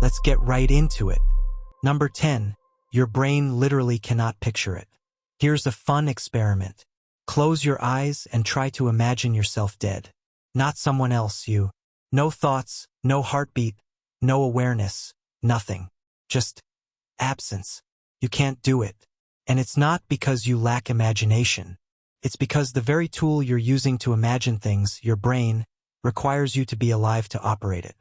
Let's get right into it. Number 10. Your brain literally cannot picture it. Here's a fun experiment. Close your eyes and try to imagine yourself dead. Not someone else, you. No thoughts, no heartbeat, no awareness, nothing. Just absence. You can't do it. And it's not because you lack imagination. It's because the very tool you're using to imagine things, your brain, requires you to be alive to operate it.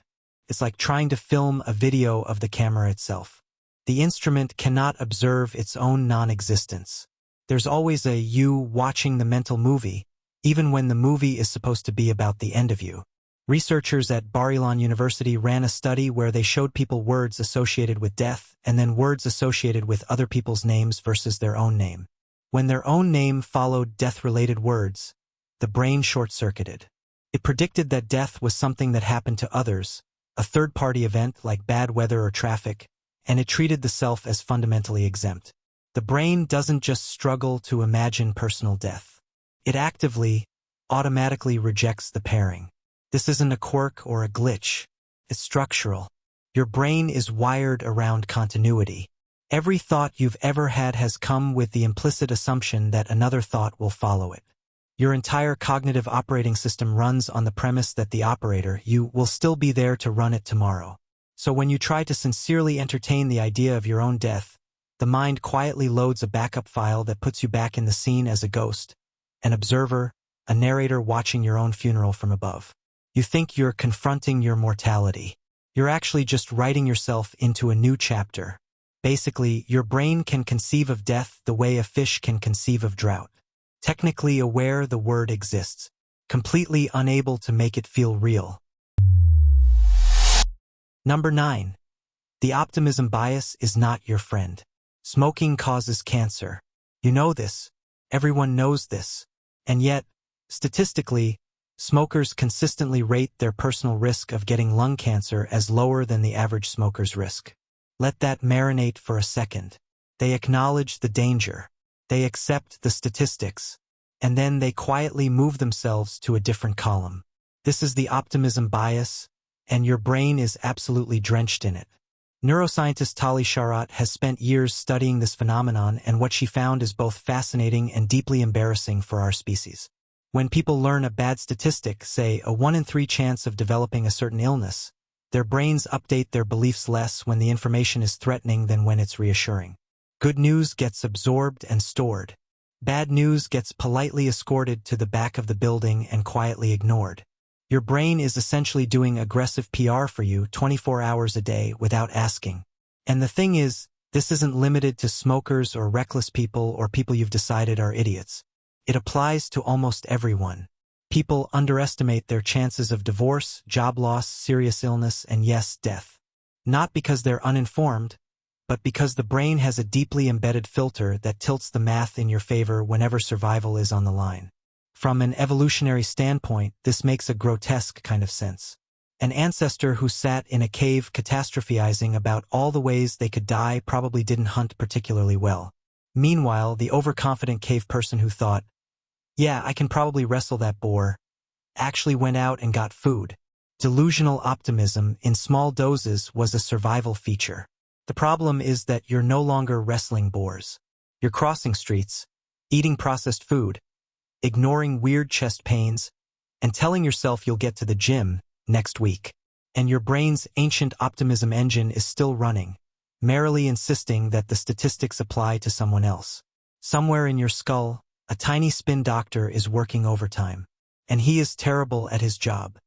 It's like trying to film a video of the camera itself. The instrument cannot observe its own non-existence. There's always a you watching the mental movie, even when the movie is supposed to be about the end of you. Researchers at Bar-Ilan University ran a study where they showed people words associated with death and then words associated with other people's names versus their own name. When their own name followed death-related words, the brain short-circuited. It predicted that death was something that happened to others, a third-party event like bad weather or traffic, and it treated the self as fundamentally exempt. The brain doesn't just struggle to imagine personal death. It actively, automatically rejects the pairing. This isn't a quirk or a glitch. It's structural. Your brain is wired around continuity. Every thought you've ever had has come with the implicit assumption that another thought will follow it. Your entire cognitive operating system runs on the premise that the operator, you, will still be there to run it tomorrow. So when you try to sincerely entertain the idea of your own death, the mind quietly loads a backup file that puts you back in the scene as a ghost, an observer, a narrator watching your own funeral from above. You think you're confronting your mortality. You're actually just writing yourself into a new chapter. Basically, your brain can conceive of death the way a fish can conceive of drought. Technically aware the word exists, completely unable to make it feel real. Number 9. The optimism bias is not your friend. Smoking causes cancer. You know this. Everyone knows this. And yet, statistically, smokers consistently rate their personal risk of getting lung cancer as lower than the average smoker's risk. Let that marinate for a second. They acknowledge the danger. They accept the statistics. And then they quietly move themselves to a different column. This is the optimism bias, and your brain is absolutely drenched in it. Neuroscientist Tali Sharot has spent years studying this phenomenon, and what she found is both fascinating and deeply embarrassing for our species. When people learn a bad statistic, say a 1 in 3 chance of developing a certain illness, their brains update their beliefs less when the information is threatening than when it's reassuring. Good news gets absorbed and stored. Bad news gets politely escorted to the back of the building and quietly ignored. Your brain is essentially doing aggressive PR for you 24 hours a day without asking. And the thing is, this isn't limited to smokers or reckless people or people you've decided are idiots. It applies to almost everyone. People underestimate their chances of divorce, job loss, serious illness, and yes, death. Not because they're uninformed, but because the brain has a deeply embedded filter that tilts the math in your favor whenever survival is on the line. From an evolutionary standpoint, this makes a grotesque kind of sense. An ancestor who sat in a cave catastrophizing about all the ways they could die probably didn't hunt particularly well. Meanwhile, the overconfident cave person who thought, "Yeah, I can probably wrestle that boar," actually went out and got food. Delusional optimism in small doses was a survival feature. The problem is that you're no longer wrestling boars. You're crossing streets, eating processed food, ignoring weird chest pains, and telling yourself you'll get to the gym next week. And your brain's ancient optimism engine is still running, merrily insisting that the statistics apply to someone else. Somewhere in your skull, a tiny spin doctor is working overtime, and he is terrible at his job.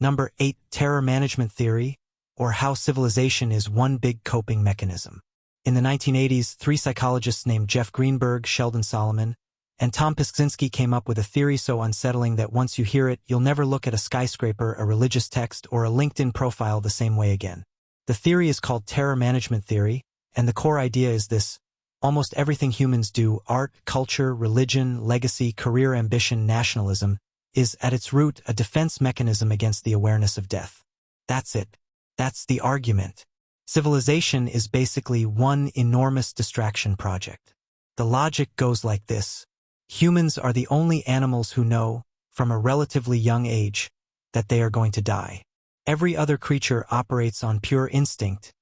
Number 8. Terror management theory, or how civilization is one big coping mechanism. In the 1980s, 3 psychologists named Jeff Greenberg, Sheldon Solomon, and Tom Piszczynski came up with a theory so unsettling that once you hear it, you'll never look at a skyscraper, a religious text, or a LinkedIn profile the same way again. The theory is called terror management theory, and the core idea is this: almost everything humans do, art, culture, religion, legacy, career ambition, nationalism, is at its root a defense mechanism against the awareness of death. That's it. That's the argument. Civilization is basically one enormous distraction project. The logic goes like this. Humans are the only animals who know, from a relatively young age, that they are going to die. Every other creature operates on pure instinct,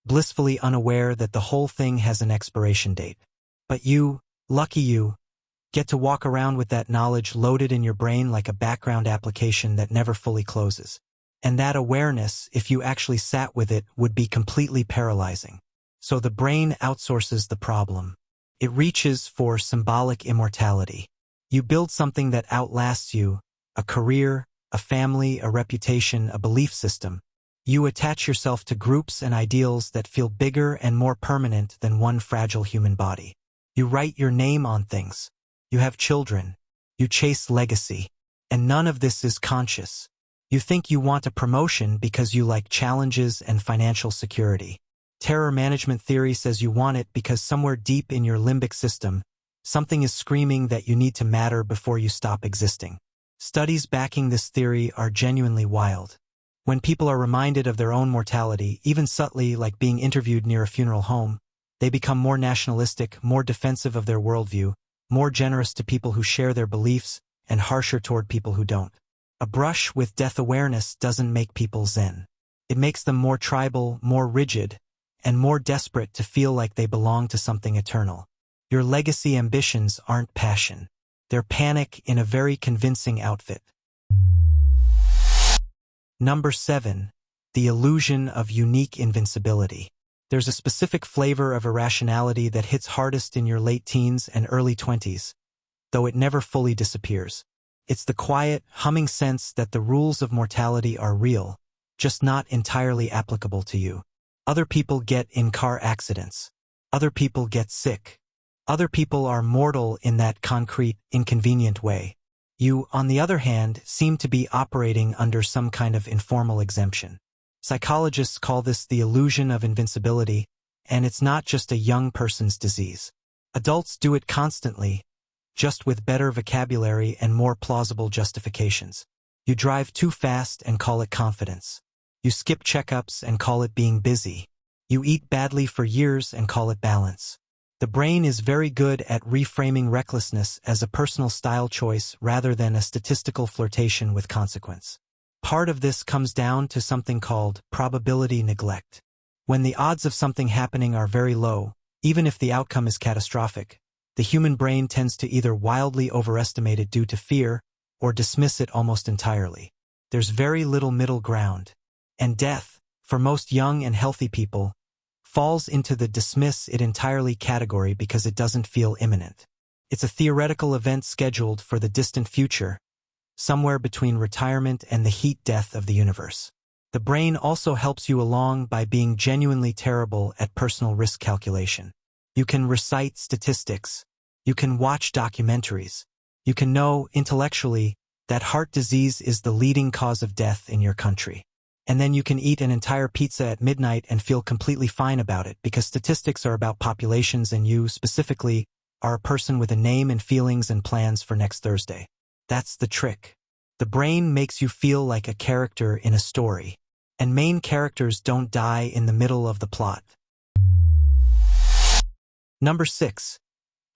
blissfully unaware that the whole thing has an expiration date. But you, lucky you, get to walk around with that knowledge loaded in your brain like a background application that never fully closes. And that awareness, if you actually sat with it, would be completely paralyzing. So the brain outsources the problem. It reaches for symbolic immortality. You build something that outlasts you, a career, a family, a reputation, a belief system. You attach yourself to groups and ideals that feel bigger and more permanent than one fragile human body. You write your name on things. You have children. You chase legacy. And none of this is conscious. You think you want a promotion because you like challenges and financial security. Terror management theory says you want it because somewhere deep in your limbic system, something is screaming that you need to matter before you stop existing. Studies backing this theory are genuinely wild. When people are reminded of their own mortality, even subtly like being interviewed near a funeral home, they become more nationalistic, more defensive of their worldview, more generous to people who share their beliefs, and harsher toward people who don't. A brush with death awareness doesn't make people zen. It makes them more tribal, more rigid, and more desperate to feel like they belong to something eternal. Your legacy ambitions aren't passion. They're panic in a very convincing outfit. Number 7. The illusion of unique invincibility. There's a specific flavor of irrationality that hits hardest in your late teens and early 20s, though it never fully disappears. It's the quiet, humming sense that the rules of mortality are real, just not entirely applicable to you. Other people get in car accidents. Other people get sick. Other people are mortal in that concrete, inconvenient way. You, on the other hand, seem to be operating under some kind of informal exemption. Psychologists call this the illusion of invincibility, and it's not just a young person's disease. Adults do it constantly, just with better vocabulary and more plausible justifications. You drive too fast and call it confidence. You skip checkups and call it being busy. You eat badly for years and call it balance. The brain is very good at reframing recklessness as a personal style choice rather than a statistical flirtation with consequence. Part of this comes down to something called probability neglect. When the odds of something happening are very low, even if the outcome is catastrophic, the human brain tends to either wildly overestimate it due to fear or dismiss it almost entirely. There's very little middle ground. And death, for most young and healthy people, falls into the dismiss it entirely category because it doesn't feel imminent. It's a theoretical event scheduled for the distant future, somewhere between retirement and the heat death of the universe. The brain also helps you along by being genuinely terrible at personal risk calculation. You can recite statistics. You can watch documentaries. You can know, intellectually, that heart disease is the leading cause of death in your country. And then you can eat an entire pizza at midnight and feel completely fine about it because statistics are about populations and you, specifically, are a person with a name and feelings and plans for next Thursday. That's the trick. The brain makes you feel like a character in a story. And main characters don't die in the middle of the plot. Number 6.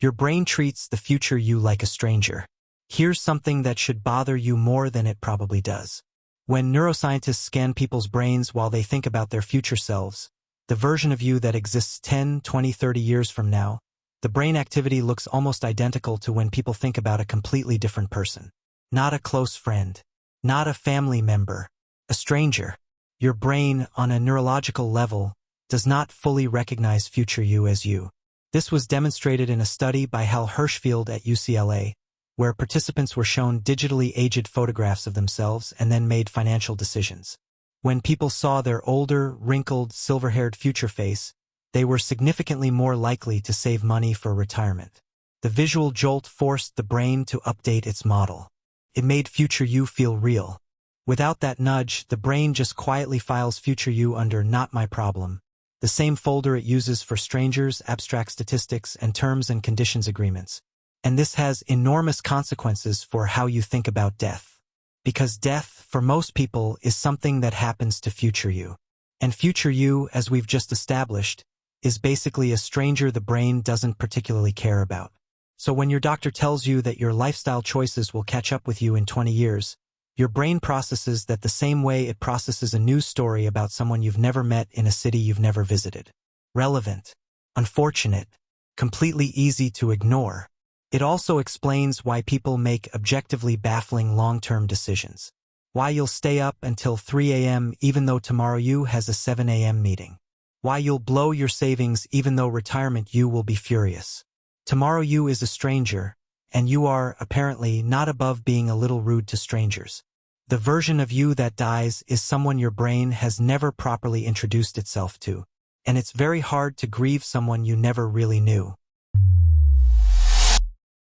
Your brain treats the future you like a stranger. Here's something that should bother you more than it probably does. When neuroscientists scan people's brains while they think about their future selves, the version of you that exists 10, 20, 30 years from now, the brain activity looks almost identical to when people think about a completely different person. Not a close friend. Not a family member. A stranger. Your brain, on a neurological level, does not fully recognize future you as you. This was demonstrated in a study by Hal Hirschfield at UCLA, where participants were shown digitally aged photographs of themselves and then made financial decisions. When people saw their older, wrinkled, silver-haired future face, they were significantly more likely to save money for retirement. The visual jolt forced the brain to update its model. It made future you feel real. Without that nudge, the brain just quietly files future you under Not My Problem, the same folder it uses for strangers, abstract statistics, and terms and conditions agreements. And this has enormous consequences for how you think about death. Because death, for most people, is something that happens to future you. And future you, as we've just established, is basically a stranger the brain doesn't particularly care about. So when your doctor tells you that your lifestyle choices will catch up with you in 20 years, Your brain processes that the same way it processes a news story about someone you've never met in a city you've never visited. Relevant, unfortunate, completely easy to ignore. It also explains why people make objectively baffling long-term decisions. Why you'll stay up until 3 a.m. even though tomorrow you has a 7 a.m. meeting. Why you'll blow your savings even though retirement you will be furious. Tomorrow you is a stranger, and you are, apparently, not above being a little rude to strangers. The version of you that dies is someone your brain has never properly introduced itself to, and it's very hard to grieve someone you never really knew.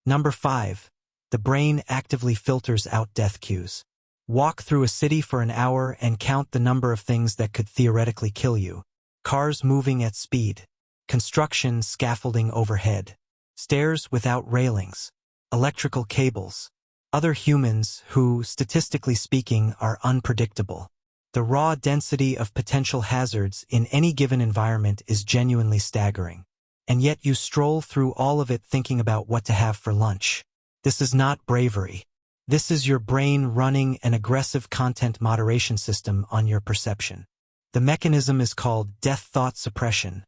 Number 5. The brain actively filters out death cues. Walk through a city for an hour and count the number of things that could theoretically kill you. Cars moving at speed. Construction scaffolding overhead. Stairs without railings. Electrical cables. Other humans who, statistically speaking, are unpredictable. The raw density of potential hazards in any given environment is genuinely staggering. And yet you stroll through all of it thinking about what to have for lunch. This is not bravery. This is your brain running an aggressive content moderation system on your perception. The mechanism is called death thought suppression,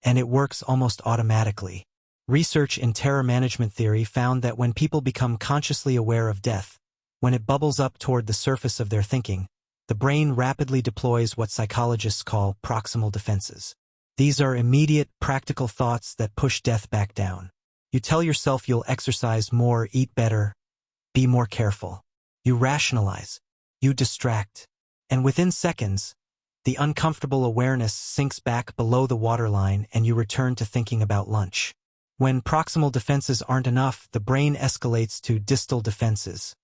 and it works almost automatically. Research in terror management theory found that when people become consciously aware of death, when it bubbles up toward the surface of their thinking, the brain rapidly deploys what psychologists call proximal defenses. These are immediate, practical thoughts that push death back down. You tell yourself you'll exercise more, eat better, be more careful. You rationalize. You distract. And within seconds, the uncomfortable awareness sinks back below the waterline and you return to thinking about lunch. When proximal defenses aren't enough, the brain escalates to distal defenses.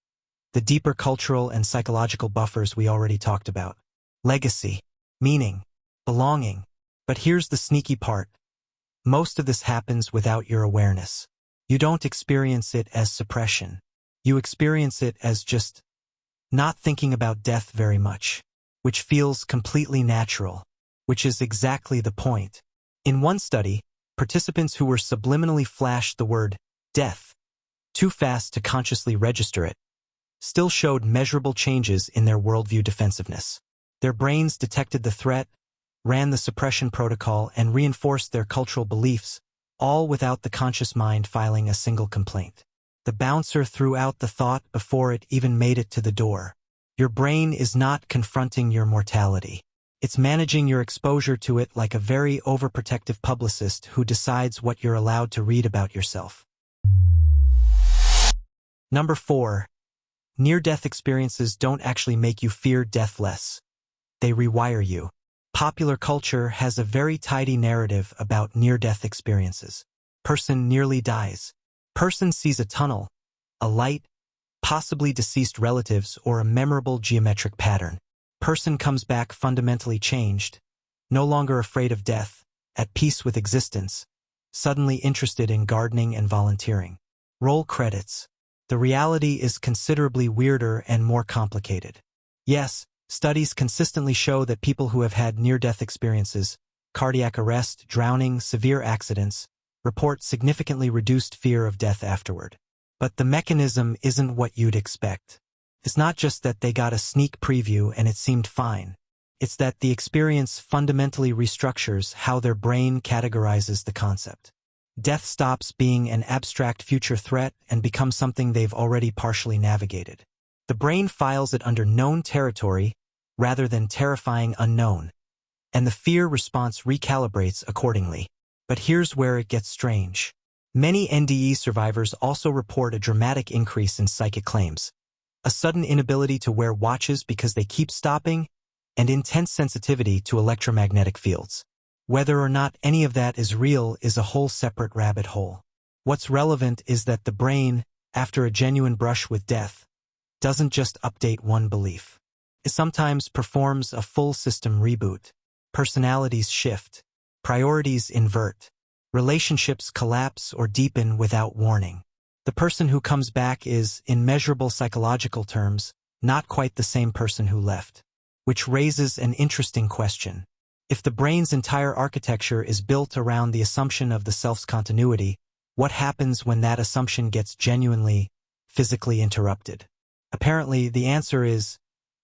The deeper cultural and psychological buffers we already talked about. Legacy, meaning, belonging. But here's the sneaky part. Most of this happens without your awareness. You don't experience it as suppression. You experience it as just not thinking about death very much, which feels completely natural, which is exactly the point. In one study, participants who were subliminally flashed the word death too fast to consciously register it still showed measurable changes in their worldview defensiveness. Their brains detected the threat, ran the suppression protocol, and reinforced their cultural beliefs, all without the conscious mind filing a single complaint. The bouncer threw out the thought before it even made it to the door. Your brain is not confronting your mortality. It's managing your exposure to it like a very overprotective publicist who decides what you're allowed to read about yourself. Number 4. Near-death experiences don't actually make you fear death less. They rewire you. Popular culture has a very tidy narrative about near-death experiences. Person nearly dies. Person sees a tunnel, a light, possibly deceased relatives, or a memorable geometric pattern. Person comes back fundamentally changed, no longer afraid of death, at peace with existence, suddenly interested in gardening and volunteering. Roll credits. The reality is considerably weirder and more complicated. Yes, studies consistently show that people who have had near-death experiences, cardiac arrest, drowning, severe accidents, report significantly reduced fear of death afterward. But the mechanism isn't what you'd expect. It's not just that they got a sneak preview and it seemed fine. It's that the experience fundamentally restructures how their brain categorizes the concept. Death stops being an abstract future threat and becomes something they've already partially navigated. The brain files it under known territory rather than terrifying unknown, and the fear response recalibrates accordingly. But here's where it gets strange. Many NDE survivors also report a dramatic increase in psychic claims, a sudden inability to wear watches because they keep stopping, and intense sensitivity to electromagnetic fields. Whether or not any of that is real is a whole separate rabbit hole. What's relevant is that the brain, after a genuine brush with death, doesn't just update one belief. It sometimes performs a full system reboot. Personalities shift. Priorities invert. Relationships collapse or deepen without warning. The person who comes back is, in measurable psychological terms, not quite the same person who left. Which raises an interesting question. If the brain's entire architecture is built around the assumption of the self's continuity, what happens when that assumption gets genuinely, physically interrupted? Apparently, the answer is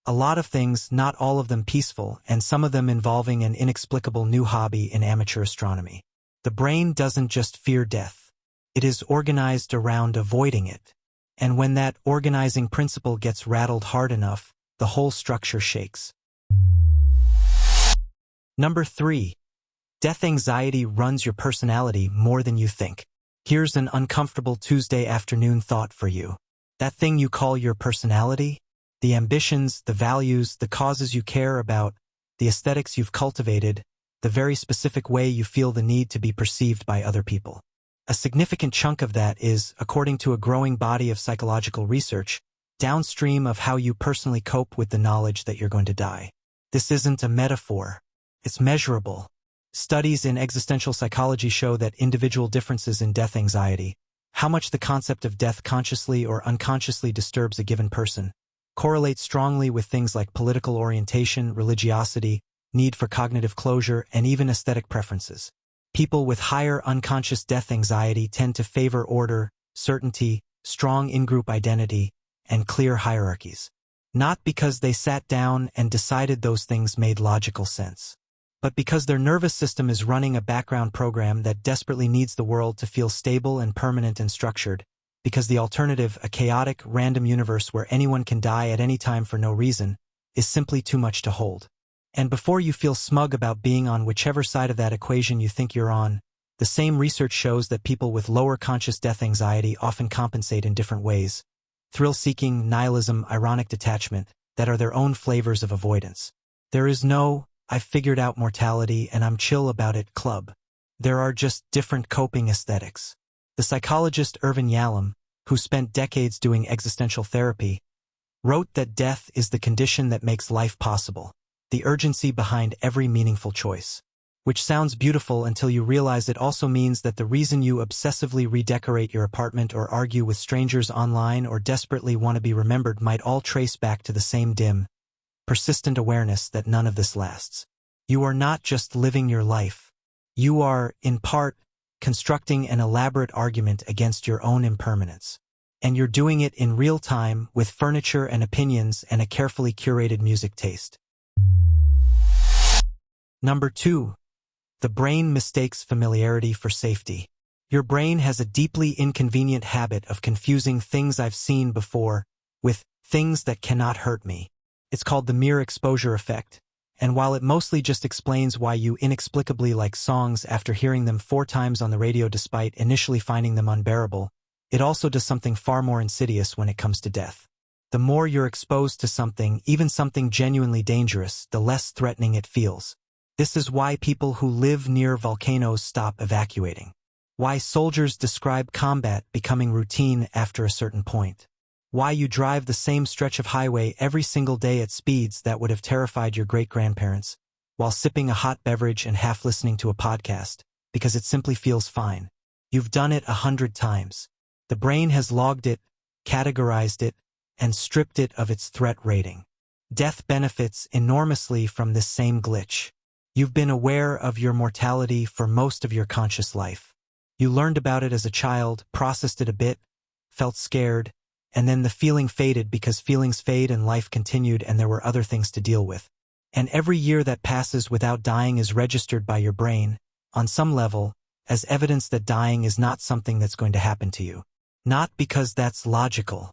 a lot of things, not all of them peaceful, and some of them involving an inexplicable new hobby in amateur astronomy. The brain doesn't just fear death. It is organized around avoiding it. And when that organizing principle gets rattled hard enough, the whole structure shakes. Number 3. Death anxiety runs your personality more than you think. Here's an uncomfortable Tuesday afternoon thought for you. That thing you call your personality? The ambitions, the values, the causes you care about, the aesthetics you've cultivated, the very specific way you feel the need to be perceived by other people. A significant chunk of that is, according to a growing body of psychological research, downstream of how you personally cope with the knowledge that you're going to die. This isn't a metaphor. It's measurable. Studies in existential psychology show that individual differences in death anxiety, how much the concept of death consciously or unconsciously disturbs a given person, correlate strongly with things like political orientation, religiosity, need for cognitive closure, and even aesthetic preferences. People with higher unconscious death anxiety tend to favor order, certainty, strong in-group identity, and clear hierarchies. Not because they sat down and decided those things made logical sense, but because their nervous system is running a background program that desperately needs the world to feel stable and permanent and structured, because the alternative, a chaotic, random universe where anyone can die at any time for no reason, is simply too much to hold. And before you feel smug about being on whichever side of that equation you think you're on, the same research shows that people with lower conscious death anxiety often compensate in different ways. Thrill-seeking, nihilism, ironic detachment, that are their own flavors of avoidance. There is no, I've figured out mortality and I'm chill about it club. There are just different coping aesthetics. The psychologist Irvin Yalom, who spent decades doing existential therapy, wrote that death is the condition that makes life possible, the urgency behind every meaningful choice. Which sounds beautiful until you realize it also means that the reason you obsessively redecorate your apartment or argue with strangers online or desperately want to be remembered might all trace back to the same dim, persistent awareness that none of this lasts. You are not just living your life. You are, in part, constructing an elaborate argument against your own impermanence. And you're doing it in real time with furniture and opinions and a carefully curated music taste. Number 2. The brain mistakes familiarity for safety. Your brain has a deeply inconvenient habit of confusing things I've seen before with things that cannot hurt me. It's called the mere exposure effect, and while it mostly just explains why you inexplicably like songs after hearing them 4 times on the radio despite initially finding them unbearable, it also does something far more insidious when it comes to death. The more you're exposed to something, even something genuinely dangerous, the less threatening it feels. This is why people who live near volcanoes stop evacuating. Why soldiers describe combat becoming routine after a certain point. Why you drive the same stretch of highway every single day at speeds that would have terrified your great-grandparents, while sipping a hot beverage and half listening to a podcast, because it simply feels fine. You've done it 100 times. The brain has logged it, categorized it, and stripped it of its threat rating. Death benefits enormously from this same glitch. You've been aware of your mortality for most of your conscious life. You learned about it as a child, processed it a bit, felt scared, and then the feeling faded because feelings fade and life continued and there were other things to deal with. And every year that passes without dying is registered by your brain, on some level, as evidence that dying is not something that's going to happen to you. Not because that's logical,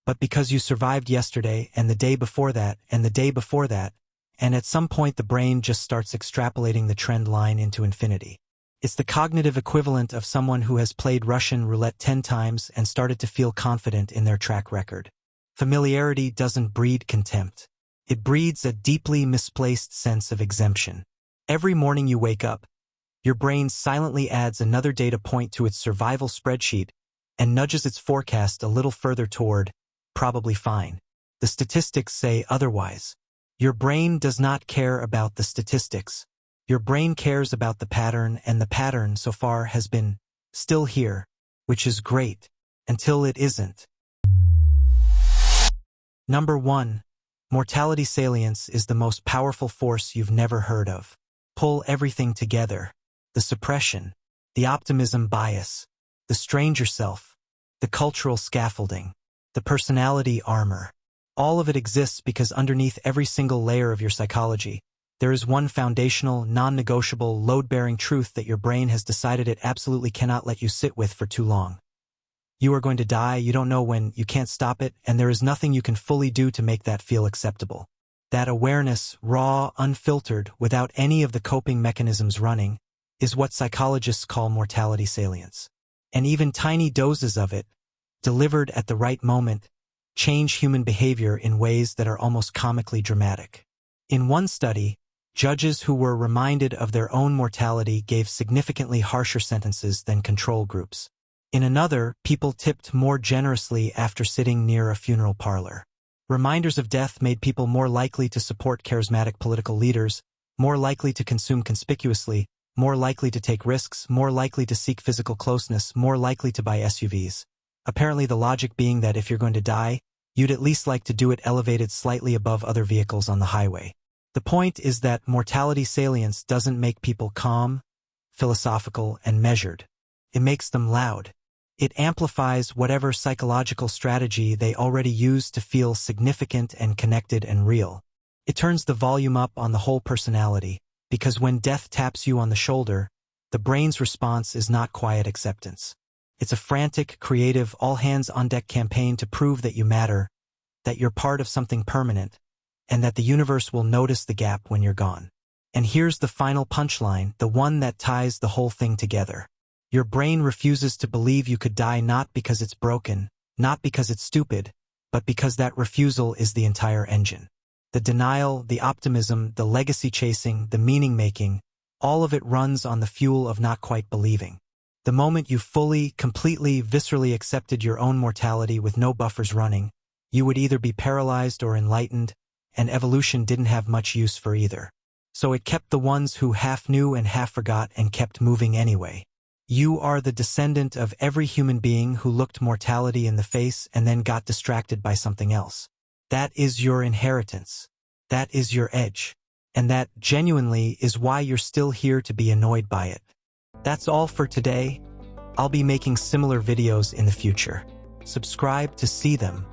but because you survived yesterday and the day before that and the day before that, and at some point the brain just starts extrapolating the trend line into infinity. It's the cognitive equivalent of someone who has played Russian roulette 10 times and started to feel confident in their track record. Familiarity doesn't breed contempt. It breeds a deeply misplaced sense of exemption. Every morning you wake up, your brain silently adds another data point to its survival spreadsheet and nudges its forecast a little further toward, probably fine. The statistics say otherwise. Your brain does not care about the statistics. Your brain cares about the pattern, and the pattern so far has been still here, which is great, until it isn't. Number 1. Mortality salience is the most powerful force you've never heard of. Pull everything together. The suppression, the optimism bias, the stranger self, the cultural scaffolding, the personality armor. all of it exists because underneath every single layer of your psychology, there is one foundational, non-negotiable, load-bearing truth that your brain has decided it absolutely cannot let you sit with for too long. You are going to die, you don't know when, you can't stop it, and there is nothing you can fully do to make that feel acceptable. That awareness, raw, unfiltered, without any of the coping mechanisms running, is what psychologists call mortality salience. And even tiny doses of it, delivered at the right moment, change human behavior in ways that are almost comically dramatic. In one study, judges who were reminded of their own mortality gave significantly harsher sentences than control groups. In another, people tipped more generously after sitting near a funeral parlor. Reminders of death made people more likely to support charismatic political leaders, more likely to consume conspicuously, more likely to take risks, more likely to seek physical closeness, more likely to buy SUVs. Apparently the logic being that if you're going to die, you'd at least like to do it elevated slightly above other vehicles on the highway. The point is that mortality salience doesn't make people calm, philosophical, and measured. It makes them loud. It amplifies whatever psychological strategy they already use to feel significant and connected and real. It turns the volume up on the whole personality, because when death taps you on the shoulder, the brain's response is not quiet acceptance. It's a frantic, creative, all-hands-on-deck campaign to prove that you matter, that you're part of something permanent, and that the universe will notice the gap when you're gone. And here's the final punchline, the one that ties the whole thing together. Your brain refuses to believe you could die not because it's broken, not because it's stupid, but because that refusal is the entire engine. The denial, the optimism, the legacy chasing, the meaning making, all of it runs on the fuel of not quite believing. The moment you fully, completely, viscerally accepted your own mortality with no buffers running, you would either be paralyzed or enlightened, and evolution didn't have much use for either. So it kept the ones who half knew and half forgot and kept moving anyway. You are the descendant of every human being who looked mortality in the face and then got distracted by something else. That is your inheritance. That is your edge. And that, genuinely, is why you're still here to be annoyed by it. That's all for today. I'll be making similar videos in the future. Subscribe to see them.